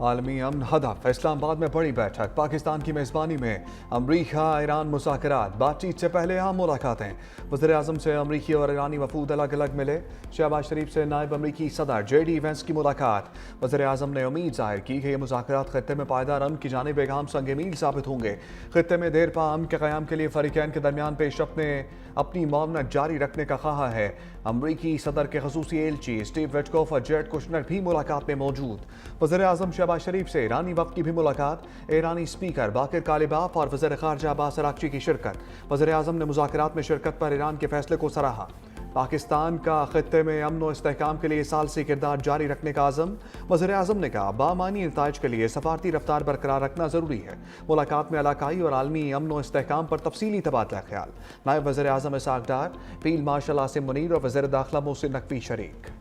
आलमी अमन हदफ इस्लामाबाद में बड़ी बैठक। पाकिस्तान की मेज़बानी में अमरीका ईरान मुज़ाकरात। बातचीत से पहले अहम मुलाकातें। वज़ीर आज़म से अमरीकी और ईरानी वफूद अलग अलग मिले। शहबाज शरीफ से नायब अमरीकी सदर JD वेंस की मुलाकात। वज़ीर आज़म ने उम्मीद जाहिर की कि ये मुज़ाकरात खत्ते में पायदार अमन की जानिब एक अहम संग मील साबित होंगे। खत्ते में देर पा अमन के क़याम के लिए फ़रीक़ैन के दरमियान पेशरफ़्त ने अपनी मामला जारी रखने का कहा है। अमरीकी सदर के ख़ुसूसी एलची स्टीव विटकॉफ और जेरेड कुशनर भी मुलाकात में मौजूद। वज़ीर आज़म शहबाज शरीफ से ईरानी वफ़द की भी मुलाकात। ईरानी स्पीकर बाकिर कालिबाफ और वज़ीर ख़ारजा अब्बास अराग़ची की शिरकत। वज़ीर आज़म ने मुज़ाकरात में शिरकत पर ईरान के फैसले को सराहा। पाकिस्तान का खत्ते में अमन व इस्तेहकाम के लिए साल से किरदार जारी रखने का आज़म। वज़ीर आज़म ने कहा बामानी नताइज के लिए सफारती रफ्तार बरकरार रखना ज़रूरी है। मुलाकात में इलाकाई और आलमी अमन व इस्तेहकाम पर तफसीली तबादला ख्याल। नायब वज़ीर आज़म इसाक डार, फील्ड मार्शल आसिम मुनीर और वज़ीर दाखिला मोहसिन नकवी शरीक।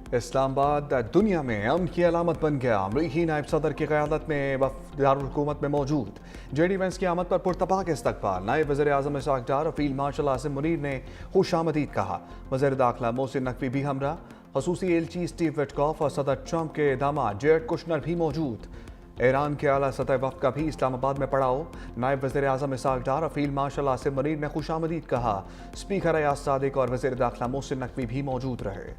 इस्लामाबाद दुनिया में अमन की अलामत बन गया। अमरीकी नायब सदर की क़यादत में वफ़द दारुल हुकूमत में मौजूद। JD वेंस की आमद पर पुरतपाक इस्तक़बाल। नायब वज़ीर आज़म इसाक डार और फील्ड मार्शल आसिम मुनीर ने खुशामदीद कहा। वज़ीर दाखिला मोहसिन नकवी भी हमरा। ख़ुसूसी एलची स्टीव विटकॉफ और सदर ट्रंप के दामाद जेरेड कुशनर भी मौजूद। ईरान के आला सतह वफ़द का भी इस्लामाबाद में पड़ाव। नायब वज़ीर आज़म इसाक डार और फील्ड मार्शल आसिम मुनीर ने खुशामदीद कहा। स्पीकर अयाज सादिक और वज़ीर दाखिला मोहसिन नकवी भी मौजूद रहे।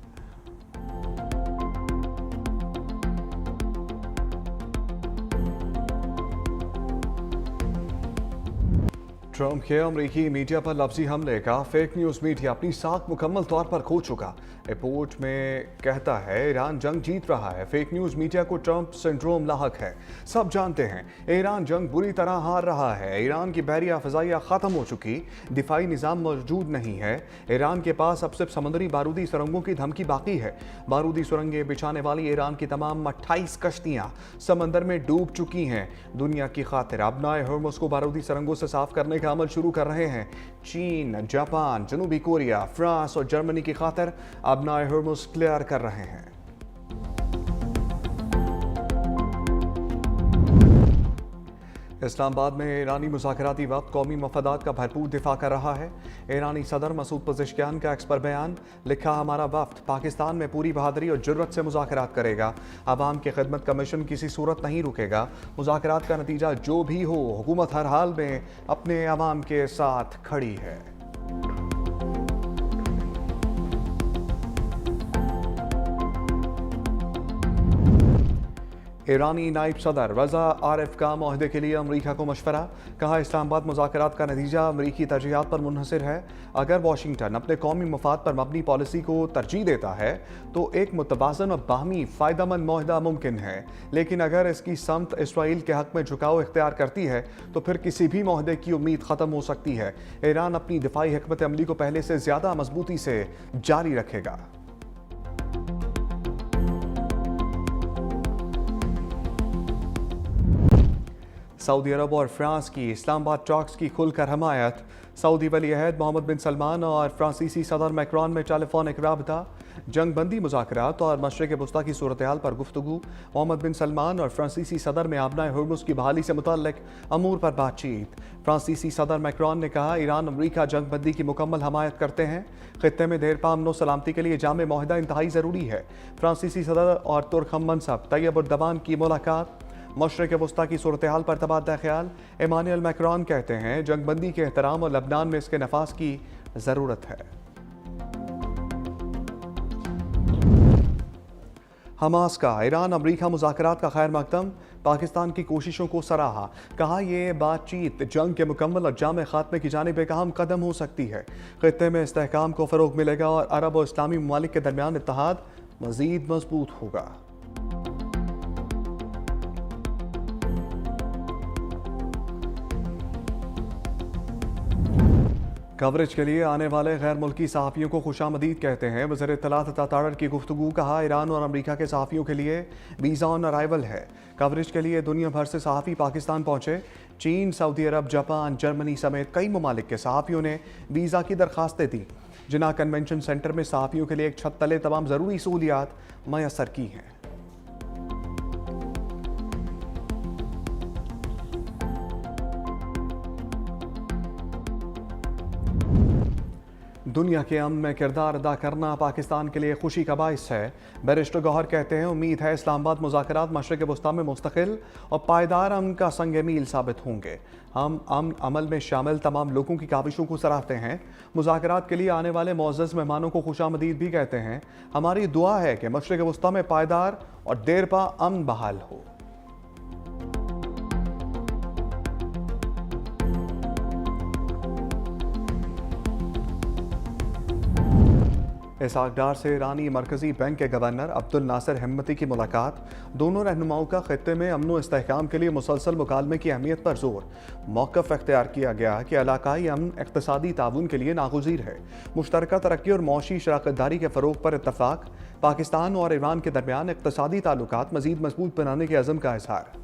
ट्रंप के अमरीकी मीडिया पर लफ्जी हमले का फेक न्यूज़ मीडिया अपनी साख मुकम्मल तौर पर खो चुका। रिपोर्ट में कहता है ईरान जंग जीत रहा है। फेक न्यूज़ मीडिया को ट्रंप सिंड्रोम लाहक है। सब जानते हैं ईरान जंग बुरी तरह हार रहा है। ईरान की बहरिया फ़ज़ाइया ख़त्म हो चुकी, दिफाई निज़ाम मौजूद नहीं है। ईरान के पास अब सिर्फ समुद्री बारूदी सुरंगों की धमकी बाकी है। बारूदी सुरंगें बिछाने वाली ईरान की तमाम 28 कश्तियाँ समंदर में डूब चुकी हैं। दुनिया की खातिर अपनाए हॉर्मुज़ को बारूदी सुरंगों से साफ करने का अमल शुरू कर रहे हैं। चीन, जापान, जनूबी कोरिया, फ्रांस और जर्मनी की खातिर अपनाए हॉर्मुज़ क्लियर कर रहे हैं। इस्लामाबाद में ईरानी मुज़ाकराती वफ़द कौमी मफादात का भरपूर दिफा कर रहा है। ईरानी सदर मसूद पज़ेश्कियान का एक्स पर बयान। लिखा हमारा वफ़द पाकिस्तान में पूरी बहादुरी और जुर्रत से मुज़ाकरात करेगा। अवाम की खिदमत का मिशन किसी सूरत नहीं रुकेगा। मुज़ाकरात का नतीजा जो भी हो, हुकूमत हर हाल में अपने अवाम के साथ खड़ी है। ईरानी नायब सदर रज़ा आरिफ का मुआहदे के लिए अमरीका को मशवरा। कहा इस्लामाबाद मुज़ाकरात का नतीजा अमरीकी तरजीहात पर मुनहसर है। अगर वाशिंगटन अपने कौमी मफाद पर मबनी पॉलिसी को तरजीह देता है तो एक मुतवाज़न और बाहमी फ़ायदेमंद मुआहदा मुमकिन है, लेकिन अगर इसकी समत इसराइल के हक़ में झुकाव इख्तियार करती है तो फिर किसी भी मुआहदे की उम्मीद ख़त्म हो सकती है। ईरान अपनी दिफाई हिकमत अमली को पहले से ज़्यादा मजबूती से जारी रखेगा। सऊदी अरब और फ्रांस की इस्लामाबाद टॉक्स की खुलकर हमायत। सऊदी वली अहद मोहम्मद बिन सलमान और फ्रांसीसी सदर मैक्रोन में टेलीफोनिक राबता। जंग बंदी मुज़ाकरात और मशरिक़ वस्ता की सूरत हाल पर गुफ्तगू। मोहम्मद बिन सलमान और फ्रांसीसी सदर में अपनाए हॉर्मुज़ की बहाली से मुतल्लिक़ अमूर पर बातचीत। फ्रांसीसी सदर मैक्रोन ने कहा ईरान अमरीका जंग बंदी की मुकम्मल हमायत करते हैं। खित्ते में देर पा अमन सलामती के लिए जामे मुआहदा इंतहाई ज़रूरी है। फ्रांसीसी सदर और तुर्क हम मनसब तैयब उर्दबान की मुलाकात। मशरिक़ वस्ता की सूरत हाल पर तबादला ख्याल। इमानुएल मैक्रोन कहते हैं जंग बंदी के एहतराम और लबनान में इसके नफाज की ज़रूरत है। हमास का ईरान अमरीका मुज़ाकरात का खैर मकदम। पाकिस्तान की कोशिशों को सराहा। कहा यह बातचीत जंग के मुकम्मल और जामे खात्मे की जानिब एक अहम कदम हो सकती है। खित्ते में इस्तेहकाम को फ़रोग मिलेगा और अरब और इस्लामी ममालिक के दरमियान इत्तेहाद मज़ीद मजबूत होगा। कवरेज के लिए आने वाले गैर मुल्की सहाफ़ियों को खुशामदीद कहते हैं वज़ीर इत्तलात ताताड़र की गुफ्तगू। कहा ईरान और अमरीका के सहाफ़ियों के लिए वीज़ा ऑन अराइवल है। कवरेज के लिए दुनिया भर से सहाफ़ी पाकिस्तान पहुँचे। चीन, सऊदी अरब, जापान, जर्मनी समेत कई ममालिक के सहाफ़ियों ने वीज़ा की दरख्वास्तें दी। जिन्ना कन्वेंशन सेंटर में सहाफ़ियों के लिए एक छत तले तमाम ज़रूरी सहूलियात मैसर की हैं। दुनिया के अमन में किरदार अदा करना पाकिस्तान के लिए खुशी का बाइस है। बैरिस्टर गौहर कहते हैं, उम्मीद है इस्लामाबाद मुज़ाकरात मशरिक़ वस्ता में मुस्तकिल और पायदार अमन का संग मील साबित होंगे। हम अमन अमल में शामिल तमाम लोगों की काविशों को सराहते हैं। मुज़ाकरात के लिए आने वाले मोअज़्ज़ज़ मेहमानों को खुशामदीद भी कहते हैं। हमारी दुआ है कि मशरिक़ वस्ता में पायदार और देरपा अमन बहाल हो। इसहाक डार से ईरानी मरकजी बैंक के गवर्नर अब्दुल नासिर हिम्मती की मुलाकात। दोनों रहनुमाओं का खित्ते में अमन व इस्तेहकाम के लिए मुसलसल मुकालमे की अहमियत पर जोर। मौक़िफ़ इख्तियार किया गया कि इलाकाई अमन इक़्तिसादी ताउन के लिए नागुज़ीर है। मुश्तरका तरक्की और मौशी शराकतदारी के फ़रोग़ पर इत्तफ़ाक़। पाकिस्तान और ईरान के दरमियान इक़्तिसादी ताल्लुकात मज़ीद मजबूत बनाने के अज़्म का इज़हार।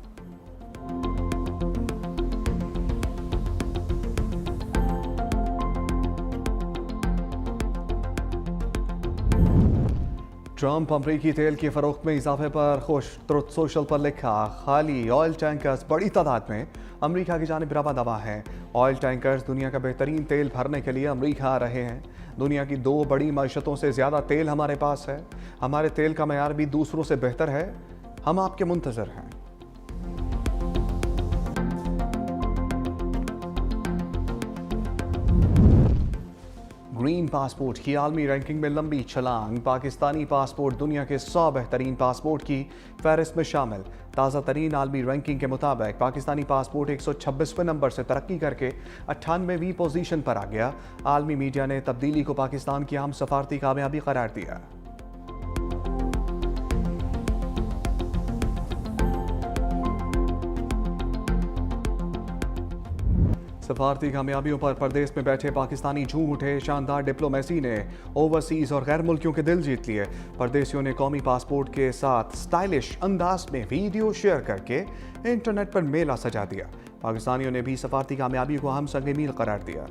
ट्रंप अमरीकी तेल की फरोख्त में इजाफे पर खुश। ट्रुथ सोशल पर लिखा, खाली ऑयल टैंकर्स बड़ी तादाद में अमरीका की जानिब रवा दवा हैं। ऑयल टैंकर्स दुनिया का बेहतरीन तेल भरने के लिए अमरीका आ रहे हैं। दुनिया की 2 बड़ी मईशतों से ज़्यादा तेल हमारे पास है। हमारे तेल का मयार भी दूसरों से बेहतर है। हम आपके मुंतज़र हैं। ग्रीन पासपोर्ट की आलमी रैंकिंग में लंबी छलांग। पाकिस्तानी पासपोर्ट दुनिया के 100 बेहतरीन पासपोर्ट की फहरिस्त में शामिल। ताज़ा तरीन आलमी रैंकिंग के मुताबिक पाकिस्तानी पासपोर्ट 126वें नंबर से तरक्की करके 98वीं पोजीशन पर आ गया। आलमी मीडिया ने तब्दीली को पाकिस्तान की अहम सफारती कामयाबी करार दिया। सफारती कामयाबियों पर परदेश में बैठे पाकिस्तानी झूम उठे। शानदार डिप्लोमेसी ने ओवरसीज और गैर मुल्कियों के दिल जीत लिए। परदेशियों ने कौमी पासपोर्ट के साथ स्टाइलिश अंदाज में वीडियो शेयर करके इंटरनेट पर मेला सजा दिया। पाकिस्तानियों ने भी सफारती कामयाबी को अहम संग मील करार दिया।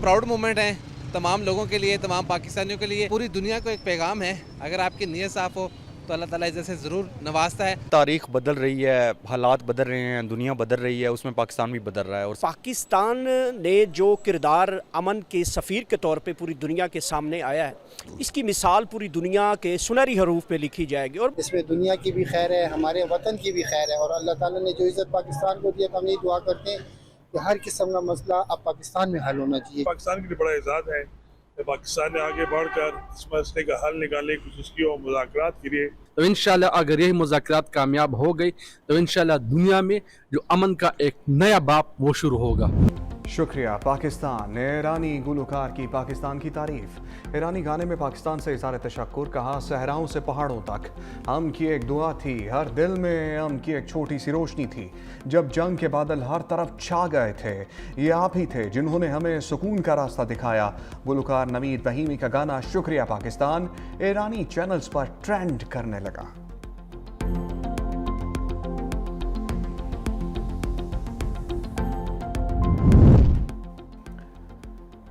प्राउड मोमेंट है तमाम लोगों के लिए, तमाम पाकिस्तानियों के लिए। पूरी दुनिया को एक पैगाम है, अगर आपकी नीयत साफ हो तो अल्लाह ताला इज्जत से ज़रूर नवाजता है। तारीख बदल रही है, हालात बदल रहे हैं, दुनिया बदल रही है, उसमें पाकिस्तान भी बदल रहा है। और पाकिस्तान ने जो किरदार अमन के सफ़ीर के तौर पे पूरी दुनिया के सामने आया है, इसकी मिसाल पूरी दुनिया के सुनहरी हरूफ पे लिखी जाएगी। और इसमें दुनिया की भी खैर है, हमारे वतन की भी खैर है। और अल्लाह ताला ने जो इज़्ज़त पाकिस्तान को दिया, हम ये दुआ करते हैं कि हर किस्म का मसला अब पाकिस्तान में हल होना चाहिए। पाकिस्तान के लिए बड़ा एजाज़ है कि पाकिस्तान ने आगे बढ़कर इस मसले का हल निकालने की कोशिश की और मुज़ाकरात के लिए। तो इंशाल्लाह अगर यही मुज़ाकरात कामयाब हो गई तो इंशाल्लाह दुनिया में जो अमन का एक नया बाब वो शुरू होगा। शुक्रिया। पाकिस्तान ने ईरानी गुलकार की पाकिस्तान की तारीफ। ईरानी गाने में पाकिस्तान से इज़हार तशक्कुर, कहा सहराओं से पहाड़ों तक हम की एक दुआ थी, हर दिल में हम की एक छोटी सी रोशनी थी। जब जंग के बादल हर तरफ छा गए थे, ये आप ही थे जिन्होंने हमें सुकून का रास्ता दिखाया। गुलकार नमीर बहीमी का गाना शुक्रिया पाकिस्तान ईरानी चैनल्स पर ट्रेंड करने लगा।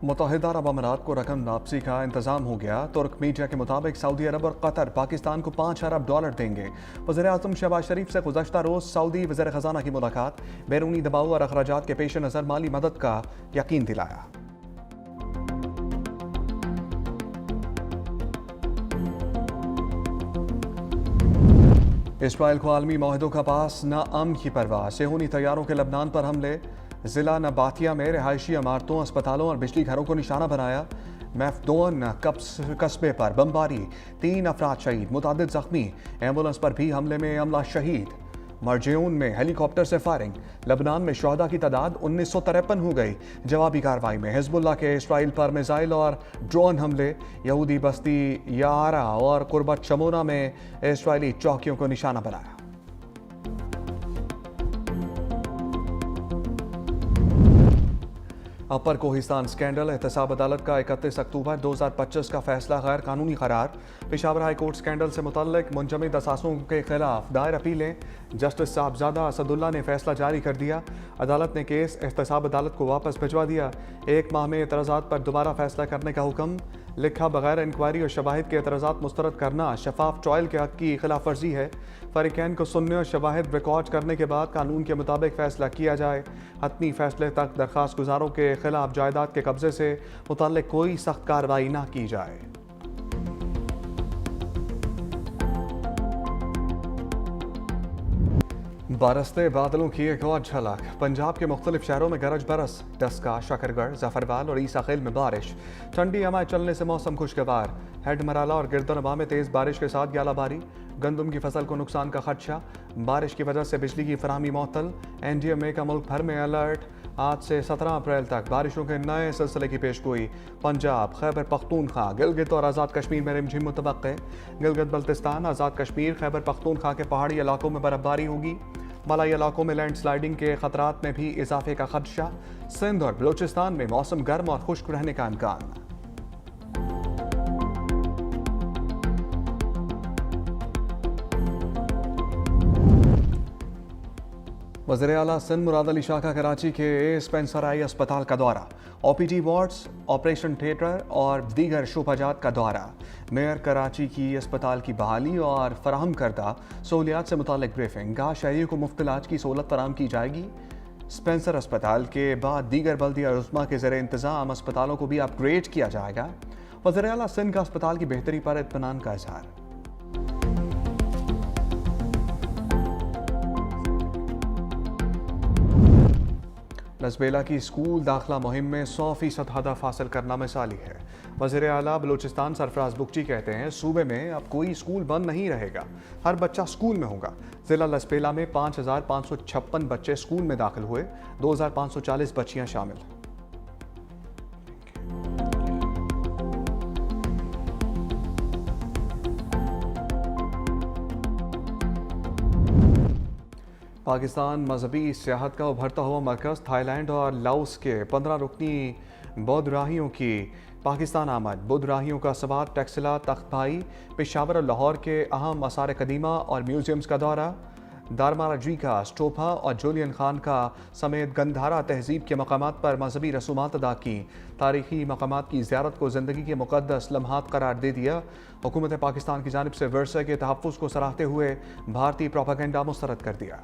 मुत्तहिदा अरब अमारात को रकम वापसी का इंतजाम हो गया। तुर्क मीडिया के मुताबिक सऊदी अरब और कतर पाकिस्तान को $5 अरब देंगे। वज़ीर-ए-आज़म शहबाज शरीफ से गुज़श्ता रोज़ सऊदी वज़ीर ख़ज़ाना की मुलाकात। बैरूनी दबाव और अखराजात के पेश नज़र माली मदद का यकीन दिलाया। इसराइल को आलमी माहदों का पास न अमन की परवाह। सेहूनी तैयारों के लबनान पर हमले। ज़िला नबातिया में रहायशी इमारतों, अस्पतालों और बिजली घरों को निशाना बनाया। मैफदोन कस्बे पर बमबारी, 3 अफराद शहीद, मुतादिद जख्मी। एम्बुलेंस पर भी हमले में अमला शहीद। मरजेऊन में हेलीकॉप्टर से फायरिंग। लबनान में शहदा की तादाद 1953 हो गई। जवाबी कार्रवाई में हिजबुल्लाह के इसराइल पर मिसाइल और ड्रोन हमले। यहूदी बस्ती यारा और कुर्बत शमोना में इसराइली चौकियों को निशाना बनाया। अपर कोहिस्तान स्कैंडल। एहतसाब अदालत का 31 अक्टूबर 2025 का फैसला गैर कानूनी करार। पेशावर हाई कोर्ट स्कैंडल से मुतल्लिक मुंजमद असासों के खिलाफ दायर अपीलें। जस्टिस साहबजादा असदुल्ला ने फैसला जारी कर दिया। अदालत ने केस एहतसाब अदालत को वापस भिजवा दिया। 1 माह में एतराज़ात पर दोबारा फैसला करने का हुक्म। लिखा बगैर इंक्वायरी और शवाहिद के एतराज़ात मुस्तरद करना शफाफ ट्रायल के हक़ की खिलाफ वर्जी है। फ़रीक़ैन को सुनने और शवाहिद रिकॉर्ड करने के बाद कानून के मुताबिक फ़ैसला किया जाए। हतमी फ़ैसले तक दरख्वास्त गुजारों के खिलाफ जायदाद के कब्ज़े से मुतल्लिक़ कोई सख्त कार्रवाई ना की जाए। बरसते बादलों की एक और झलक। पंजाब के मुख्तलिफ शहरों में गरज बरस, डस्का, शकरगढ़, जफरवाल और ईसाखिल में बारिश। ठंडी हवाएं चलने से मौसम खुशगवार। हेड मराला और गिरदनवा में तेज़ बारिश के साथ ग्यालाबारी। गंदम की फसल को नुकसान का खदशा। बारिश की वजह से बिजली की फराहमी मअतल। NDMA का मुल्क भर में अलर्ट। आज से 17 अप्रैल तक बारिशों के नए सिलसिले की पेशगोई। पंजाब, खैबर पख्तूनख्वा, गिलगित और आज़ाद कश्मीर में रिमझिम मुतवक्के। गिलगित बल्तिस्तान, आज़ाद कश्मीर, खैबर पख्तूनख्वा के पहाड़ी इलाकों में बर्फबारी होगी। मलाई इलाकों में लैंडस्लाइडिंग के खतरात में भी इजाफे का खदशा। सिंध और बलूचिस्तान में मौसम गर्म और खुश्क रहने का इम्कान। वज़ीर आला सिंध मुराद अली शाह का कराची के स्पेंसर आई अस्पताल का दौरा। OPD वार्ड्स, ऑपरेशन थिएटर और दीगर शोबाजात का दौरा। मेयर कराची की अस्पताल की बहाली और फराहम करदा सहूलियात से मुतालिक ब्रीफिंग। कहा शहरियों को मुफ्त इलाज की सहूलत फराहम की जाएगी। स्पेंसर अस्पताल के बाद दीगर बल्दिया उस्मा के ज़रिए इंतज़ाम अस्पतालों को भी अपग्रेड किया जाएगा। वज़ीर आला सिंध का अस्पताल की बेहतरी पर इत्मीनान का इज़हार। लसबेला की स्कूल दाखिला मुहिम में 100% हदफ हासिल करना मिसाली है। वज़ीर आला बलूचिस्तान सरफराज बुगची कहते हैं सूबे में अब कोई स्कूल बंद नहीं रहेगा, हर बच्चा स्कूल में होगा। ज़िला लसबेला में 5556 बच्चे स्कूल में दाखिल हुए, 2540 बच्चियां शामिल। पाकिस्तान मजहबी सियाहत का उभरता हुआ मरकज़। थाईलैंड और लाओस के 15 रुकनी बौद्ध राहियों की पाकिस्तान आमद। बुद्ध राहियों का सवार टैक्सिला, तख्त भाई, पेशावर और लाहौर के अहम आसार कदीमा और म्यूजियम्स का दौरा। दारमारा जी का, स्टोपा और जूलियन खान का समेत गंधारा तहजीब के मकामात पर मजहबी रसूमात अदा की। तारीखी मकामात की ज़ियारत को ज़िंदगी के मुक़द्दस लम्हात करार दे दिया। हुकूमत पाकिस्तान की जानिब से वर्षे के तहफ़्फ़ुज़ को सराहते हुए भारतीय प्रोपेगेंडा मुस्तरद कर दिया।